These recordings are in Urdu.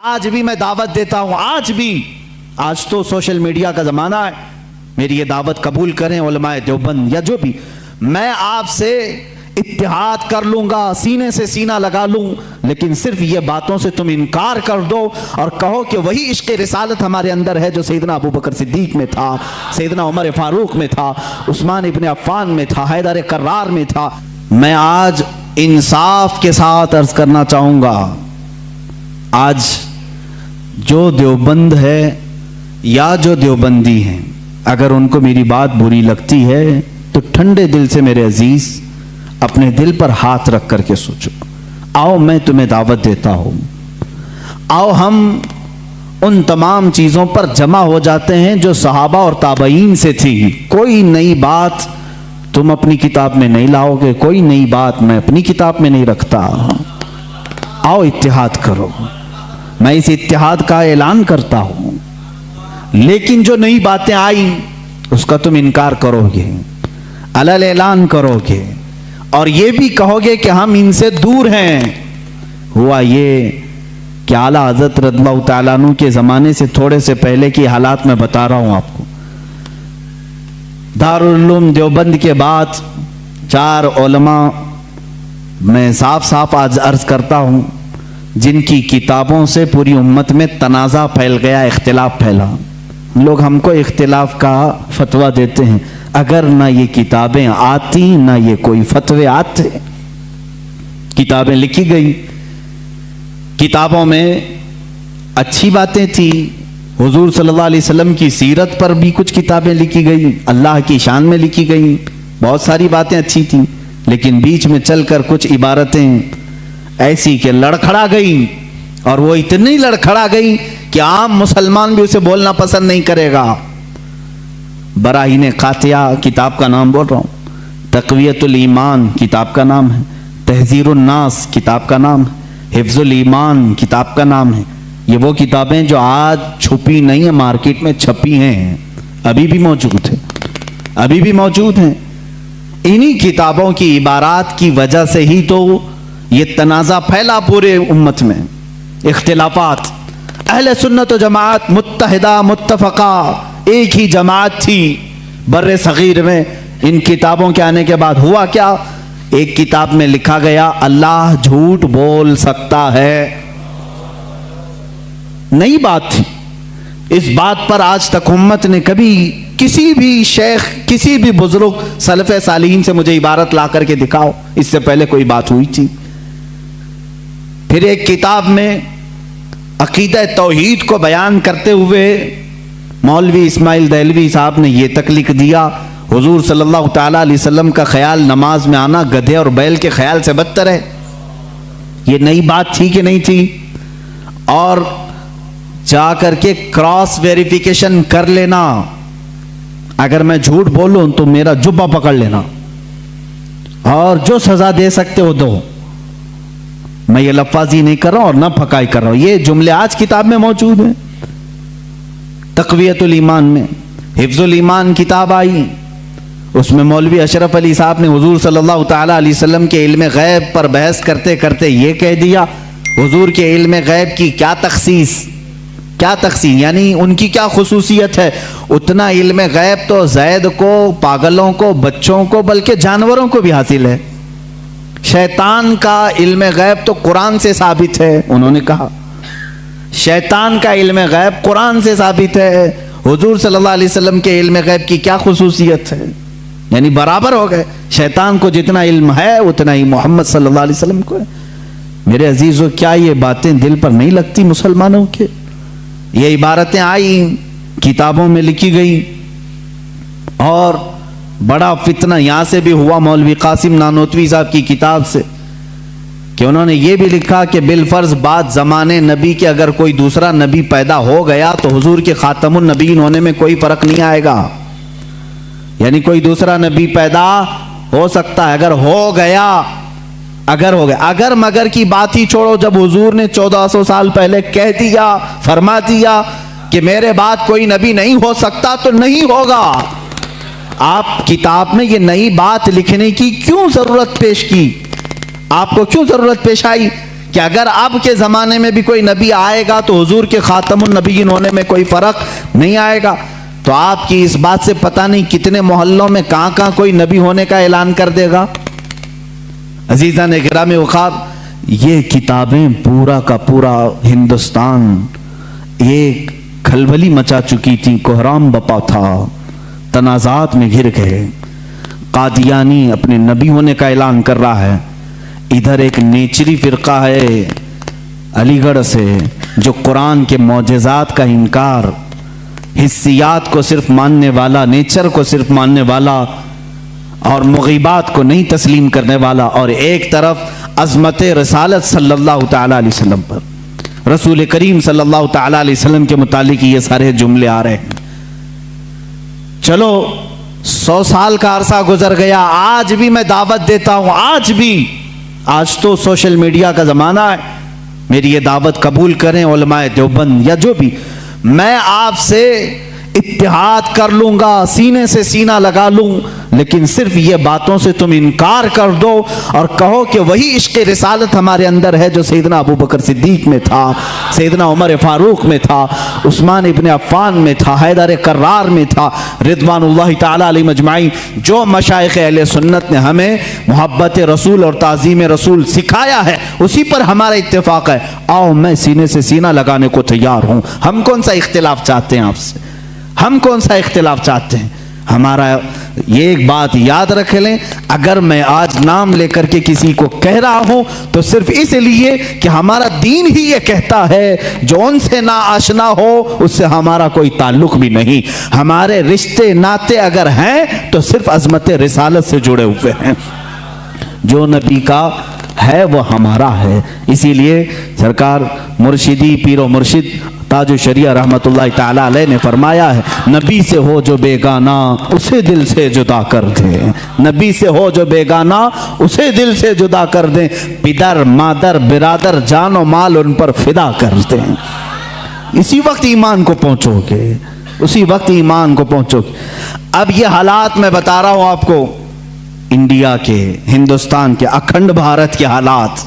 آج بھی میں دعوت دیتا ہوں، آج بھی، آج تو سوشل میڈیا کا زمانہ ہے، میری یہ دعوت قبول کریں علماء دیوبند یا جو بھی، میں آپ سے اتحاد کر لوں گا، سینے سے سینہ لگا لوں، لیکن صرف یہ باتوں سے تم انکار کر دو اور کہو کہ وہی عشق رسالت ہمارے اندر ہے جو سیدنا ابو بکر صدیق میں تھا، سیدنا عمر فاروق میں تھا، عثمان ابن عفان میں تھا، حیدر کرار میں تھا۔ میں آج انصاف کے ساتھ عرض کرنا چاہوں گا، آج جو دیوبند ہے یا جو دیوبندی ہیں، اگر ان کو میری بات بری لگتی ہے تو ٹھنڈے دل سے میرے عزیز اپنے دل پر ہاتھ رکھ کر کے سوچو، آؤ میں تمہیں دعوت دیتا ہوں، آؤ ہم ان تمام چیزوں پر جمع ہو جاتے ہیں جو صحابہ اور تابعین سے تھی۔ کوئی نئی بات تم اپنی کتاب میں نہیں لاؤ گے، کوئی نئی بات میں اپنی کتاب میں نہیں رکھتا۔ آؤ اتحاد کرو، میں اس اتحاد کا اعلان کرتا ہوں، لیکن جو نئی باتیں آئیں اس کا تم انکار کرو گے، علل اعلان کرو گے اور یہ بھی کہو گے کہ ہم ان سے دور ہیں۔ ہوا یہ کہ اعلیٰ حضرت رضی اللہ تعالیٰ عنہ کے زمانے سے تھوڑے سے پہلے کی حالات میں بتا رہا ہوں آپ کو۔ دارالعلوم دیوبند کے بعد 4 علماء میں صاف صاف آج عرض کرتا ہوں جن کی کتابوں سے پوری امت میں تنازع پھیل گیا، اختلاف پھیلا۔ لوگ ہم کو اختلاف کا فتویٰ دیتے ہیں، اگر نہ یہ کتابیں آتی نہ یہ کوئی فتوے آتے۔ کتابیں لکھی گئی، کتابوں میں اچھی باتیں تھی، حضور صلی اللہ علیہ وسلم کی سیرت پر بھی کچھ کتابیں لکھی گئی، اللہ کی شان میں لکھی گئی، بہت ساری باتیں اچھی تھیں، لیکن بیچ میں چل کر کچھ عبارتیں ایسی کہ لڑکھڑا گئی، اور وہ اتنی لڑکھڑا گئی کہ عام مسلمان بھی اسے بولنا پسند نہیں کرے گا۔ براہین قاطعہ کتاب کا نام بول رہا ہوں، تقویت الایمان کتاب کا نام ہے، تحذیر الناس کتاب کا نام ہے، حفظ الایمان کتاب کا نام ہے۔ یہ وہ کتابیں جو آج چھپی نہیں ہیں، مارکیٹ میں چھپی ہیں، ابھی بھی موجود ہیں، ابھی بھی موجود ہیں۔ انہی کتابوں کی عبارات کی وجہ سے ہی تو یہ تنازع پھیلا پورے امت میں، اختلافات۔ اہل سنت و جماعت متحدہ متفقہ ایک ہی جماعت تھی بر صغیر میں۔ ان کتابوں کے آنے کے بعد ہوا کیا؟ ایک کتاب میں لکھا گیا اللہ جھوٹ بول سکتا ہے، نئی بات تھی۔ اس بات پر آج تک امت نے کبھی کسی بھی شیخ، کسی بھی بزرگ سلف صالحین سے مجھے عبارت لا کر کے دکھاؤ اس سے پہلے کوئی بات ہوئی تھی۔ پھر ایک کتاب میں عقیدہ توحید کو بیان کرتے ہوئے مولوی اسماعیل دہلوی صاحب نے یہ تک لکھ دیا، حضور صلی اللہ تعالیٰ علیہ وسلم کا خیال نماز میں آنا گدھے اور بیل کے خیال سے بدتر ہے۔ یہ نئی بات تھی کہ نہیں تھی؟ اور جا کر کے کراس ویریفیکیشن کر لینا، اگر میں جھوٹ بولوں تو میرا جبہ پکڑ لینا اور جو سزا دے سکتے ہو دو۔ میں یہ لفاظی نہیں کر رہا ہوں اور نہ پھکائی کر رہا ہوں، یہ جملے آج کتاب میں موجود ہیں۔ تقویت الایمان میں حفظ الایمان کتاب آئی، اس میں مولوی اشرف علی صاحب نے حضور صلی اللہ تعالیٰ علیہ وسلم کے علم غیب پر بحث کرتے کرتے یہ کہہ دیا، حضور کے علم غیب کی کیا تخصیص، کیا تخصیص یعنی ان کی کیا خصوصیت ہے؟ اتنا علم غیب تو زید کو، پاگلوں کو، بچوں کو، بلکہ جانوروں کو بھی حاصل ہے۔ شیطان کا علم غیب تو قرآن سے ثابت ہے، انہوں نے کہا شیطان کا علم غیب قرآن سے ثابت ہے، حضور صلی اللہ علیہ وسلم کے علم غیب کی کیا خصوصیت ہے؟ یعنی برابر ہو گئے، شیطان کو جتنا علم ہے اتنا ہی محمد صلی اللہ علیہ وسلم کو ہے۔ میرے عزیزو، کیا یہ باتیں دل پر نہیں لگتی مسلمانوں کے؟ یہ عبارتیں آئیں، کتابوں میں لکھی گئی، اور بڑا فتنہ یہاں سے بھی ہوا مولوی قاسم نانوتوی صاحب کی کتاب سے، کہ انہوں نے یہ بھی لکھا کہ بالفرض بعد زمانے نبی کے اگر کوئی دوسرا نبی پیدا ہو گیا تو حضور کے خاتم النبیین ہونے میں کوئی فرق نہیں آئے گا، یعنی کوئی دوسرا نبی پیدا ہو سکتا ہے، اگر ہو گیا، اگر مگر کی بات ہی چھوڑو، جب حضور نے 1400 سال پہلے کہہ دیا، فرما دیا کہ میرے بعد کوئی نبی نہیں ہو سکتا تو نہیں ہوگا۔ آپ کتاب میں یہ نئی بات لکھنے کی کیوں ضرورت پیش کی؟ آپ کو کیوں ضرورت پیش آئی کہ اگر اب کے زمانے میں بھی کوئی نبی آئے گا تو حضور کے خاتم النبیین ہونے میں کوئی فرق نہیں آئے گا. تو آپ کی اس بات سے پتہ نہیں کتنے محلوں میں کہاں کوئی نبی ہونے کا اعلان کر دے گا. عزیزان گرامی وقار، یہ کتابیں پورا کا پورا ہندوستان ایک کھلبلی مچا چکی تھی، کوہرام بپا تھا، تنازعات میں گر گئے. قادیانی اپنے نبی ہونے کا اعلان کر رہا ہے، ادھر ایک نیچری فرقہ ہے علی گڑھ سے جو قرآن کے معجزات کا انکار، حسیات کو صرف ماننے والا، نیچر کو صرف ماننے والا اور مغیبات کو نہیں تسلیم کرنے والا، اور ایک طرف عظمت رسالت صلی اللہ تعالی علیہ وسلم پر، رسول کریم صلی اللہ تعالی علیہ وسلم کے متعلق یہ سارے جملے آ رہے ہیں. چلو 100 سال کا عرصہ گزر گیا، آج بھی میں دعوت دیتا ہوں، آج تو سوشل میڈیا کا زمانہ ہے، میری یہ دعوت قبول کریں علماء دیوبند یا جو بھی، میں آپ سے اتحاد کر لوں گا، سینے سے سینہ لگا لوں، لیکن صرف یہ باتوں سے تم انکار کر دو اور کہو کہ وہی عشق رسالت ہمارے اندر ہے جو سیدنا ابو بکر صدیق میں تھا، سیدنا عمر فاروق میں تھا، عثمان ابن عفان میں تھا، حیدر کرار میں تھا، رضوان اللہ تعالی علیہ مجمعین. جو مشائخ اہل سنت نے ہمیں محبت رسول اور تعظیم رسول سکھایا ہے اسی پر ہمارا اتفاق ہے. آؤ میں سینے سے سینہ لگانے کو تیار ہوں. ہم کون سا اختلاف چاہتے ہیں آپ سے؟ ہم کون سا اختلاف چاہتے ہیں؟ ہمارا یہ ایک بات یاد رکھ لیں، اگر میں آج نام لے کر کے کسی کو کہہ رہا ہوں تو صرف اس لیے کہ ہمارا دین ہی یہ کہتا ہے جو ان سے نا آشنا ہو اس سے ہمارا کوئی تعلق بھی نہیں. ہمارے رشتے ناتے اگر ہیں تو صرف عظمت رسالت سے جڑے ہوئے ہیں. جو نبی کا ہے وہ ہمارا ہے. اسی لیے سرکار مرشدی پیر و مرشد تاج الشریعہ رحمت اللہ تعالی علیہ نے فرمایا ہے، نبی سے ہو جو بیگانہ اسے دل سے جدا کر دیں. نبی سے ہو جو بیگانہ اسے دل سے جدا کر دیں. پدر مادر برادر جان و مال ان پر فدا کر دیں. اسی وقت ایمان کو پہنچو گے، اسی وقت ایمان کو پہنچو گے. اب یہ حالات میں بتا رہا ہوں آپ کو، انڈیا کے، ہندوستان کے، اکھنڈ بھارت کے حالات،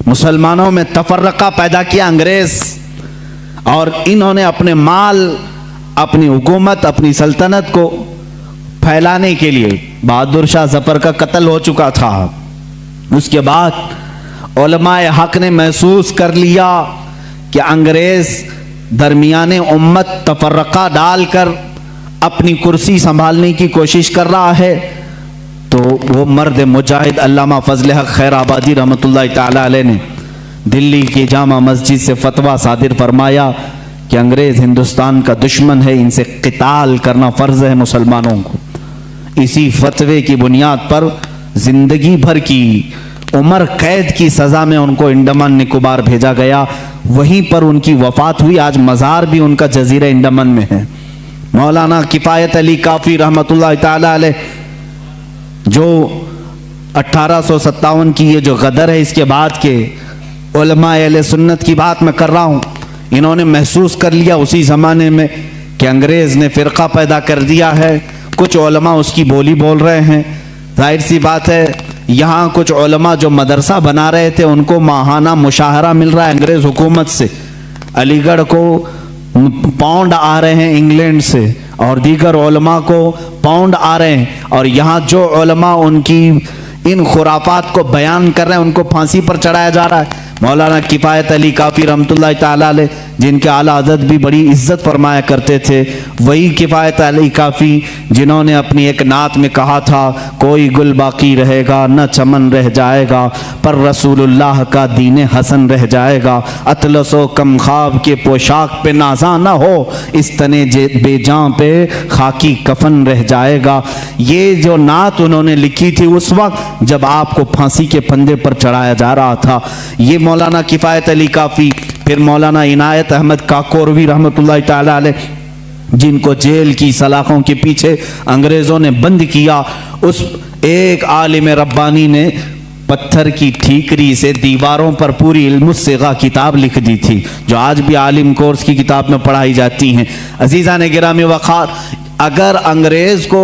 مسلمانوں میں تفرقہ پیدا کیا انگریز، اور انہوں نے اپنے مال، اپنی حکومت، اپنی سلطنت کو پھیلانے کے لیے، بہادر شاہ ظفر کا قتل ہو چکا تھا. اس کے بعد علماء حق نے محسوس کر لیا کہ انگریز درمیان امت تفرقہ ڈال کر اپنی کرسی سنبھالنے کی کوشش کر رہا ہے. تو وہ مرد مجاہد علامہ فضل حق خیر آبادی رحمت اللہ تعالی علیہ نے دلی کی جامع مسجد سے فتویٰ صادر فرمایا کہ انگریز ہندوستان کا دشمن ہے، ان سے قتال کرنا فرض ہے مسلمانوں کو. اسی فتوے کی بنیاد پر زندگی بھر کی عمر قید کی سزا میں ان کو انڈمان نکوبار بھیجا گیا. وہیں پر ان کی وفات ہوئی. آج مزار بھی ان کا جزیرہ انڈمان میں ہے. مولانا کفایت علی کافی رحمت اللہ تعالی علیہ جو 1857 کی یہ جو غدر ہے، اس کے بعد کے علماء اہل سنت کی بات میں کر رہا ہوں، انہوں نے محسوس کر لیا اسی زمانے میں کہ انگریز نے فرقہ پیدا کر دیا ہے. کچھ علماء اس کی بولی بول رہے ہیں. ظاہر سی بات ہے یہاں کچھ علماء جو مدرسہ بنا رہے تھے ان کو ماہانہ مشاہرہ مل رہا ہے انگریز حکومت سے. علی گڑھ کو پاؤنڈ آ رہے ہیں انگلینڈ سے، اور دیگر علماء کو پاؤنڈ آ رہے ہیں، اور یہاں جو علماء ان کی ان خرافات کو بیان کر رہے ہیں ان کو پھانسی پر چڑھایا جا رہا ہے. مولانا کفایت علی کافی رحمت اللہ تعالی علیہ جن کے اعلیٰ حضرت بھی بڑی عزت فرمایا کرتے تھے، وہی کفایت علی کافی جنہوں نے اپنی ایک نعت میں کہا تھا، کوئی گل باقی رہے گا نہ چمن رہ جائے گا، پر رسول اللہ کا دین حسن رہ جائے گا. اطلس و کم خواب کے پوشاک پہ نازاں نہ ہو، اس تنے بے جان پہ خاکی کفن رہ جائے گا. یہ جو نعت انہوں نے لکھی تھی اس وقت جب آپ کو پھانسی کے پھندے پر چڑھایا جا رہا تھا. یہ مولانا کفایت علی کافی. پھر مولانا عنایت احمد کاکوروی رحمت اللہ تعالی علیہ جن کو جیل کی سلاخوں کے پیچھے انگریزوں نے بند کیا، اس ایک عالم ربانی نے پتھر کی ٹھیکری سے دیواروں پر پوری علم الصیغہ کتاب لکھ دی تھی جو آج بھی عالم کورس کی کتاب میں پڑھائی جاتی ہیں. عزیزان گرامی وقار، اگر انگریز کو